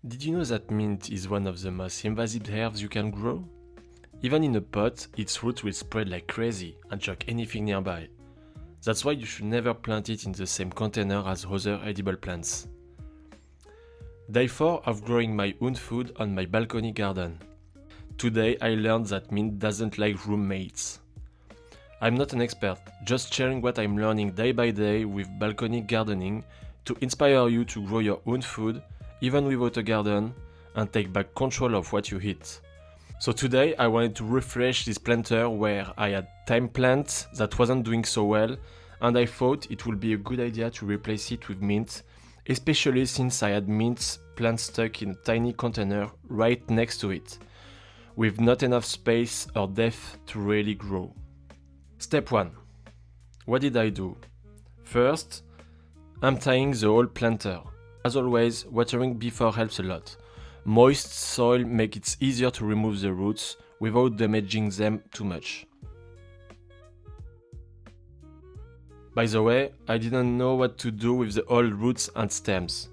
Did you know that mint is one of the most invasive herbs you can grow? Even in a pot, its roots will spread like crazy and choke anything nearby. That's why you should never plant it in the same container as other edible plants. Day 4 of growing my own food on my balcony garden. Today I learned that mint doesn't like roommates. I'm not an expert, just sharing what I'm learning day by day with balcony gardening to inspire you to grow your own food, even without a garden, and take back control of what you eat. So today I wanted to refresh this planter where I had thyme plant that wasn't doing so well, and I thought it would be a good idea to replace it with mint, especially since I had mint plant stuck in a tiny container right next to it, with not enough space or depth to really grow. Step 1. What did I do? First, I'm tying the whole planter. As always, watering before helps a lot. Moist soil makes it easier to remove the roots without damaging them too much. By the way, I didn't know what to do with the old roots and stems.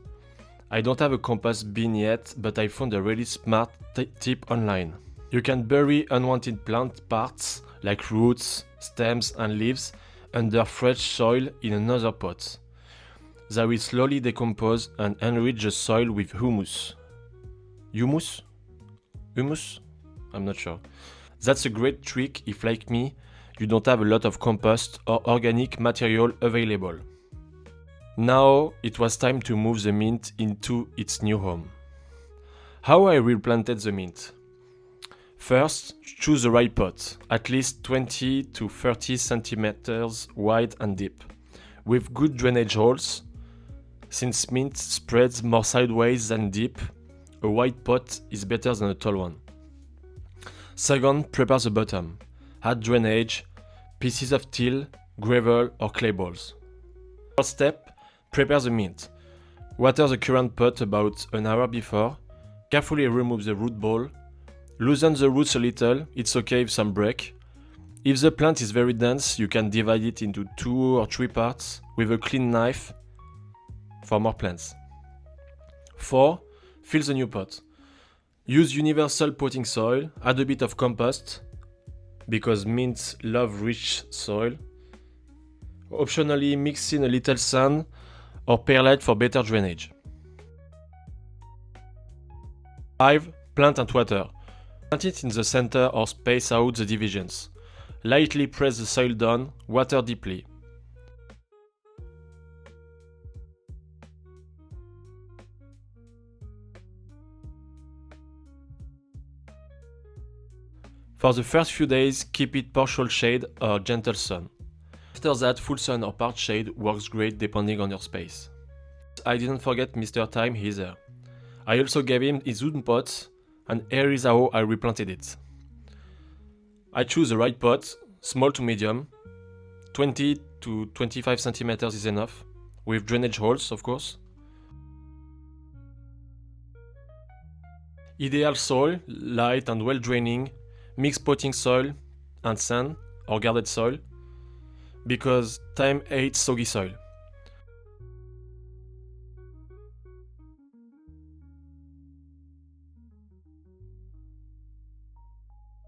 I don't have a compost bin yet, but I found a really smart tip online. You can bury unwanted plant parts like roots, stems and leaves under fresh soil in another pot. They will slowly decompose and enrich the soil with humus. Humus? Humus? I'm not sure. That's a great trick if, like me, you don't have a lot of compost or organic material available. Now it was time to move the mint into its new home. How I replanted the mint? First, choose the right pot, at least 20 to 30 centimeters wide and deep, with good drainage holes. Since mint spreads more sideways than deep, a wide pot is better than a tall one. Second, prepare the bottom. Add drainage, pieces of till, gravel or clay balls. Third step, prepare the mint. Water the current pot about an hour before. Carefully remove the root ball. Loosen the roots a little, it's okay if some break. If the plant is very dense, you can divide it into 2 or 3 parts with a clean knife for more plants. 4. Fill the new pot. Use universal potting soil, add a bit of compost, because mints love rich soil. Optionally mix in a little sand or perlite for better drainage. 5. Plant and water. Plant it in the center or space out the divisions. Lightly press the soil down, water deeply. For the first few days, keep it partial shade or gentle sun. After that, full sun or part shade works great depending on your space. I didn't forget Mr. Thyme either. I also gave him his own pot, and here is how I replanted it. I choose the right pot, small to medium, 20 to 25 centimeters is enough, with drainage holes of course. Ideal soil, light and well draining, mixed potting soil and sand or guarded soil, because thyme hates soggy soil.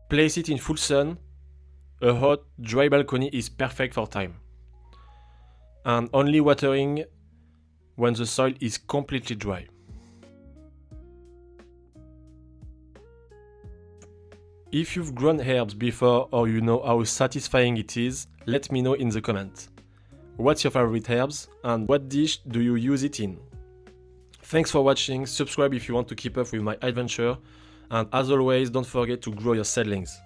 Place it in full sun. A hot, dry balcony is perfect for thyme. And only watering when the soil is completely dry. If you've grown herbs before or you know how satisfying it is, let me know in the comments. What's your favorite herbs and what dish do you use it in? Thanks for watching, subscribe if you want to keep up with my adventure, and as always, don't forget to grow your seedlings.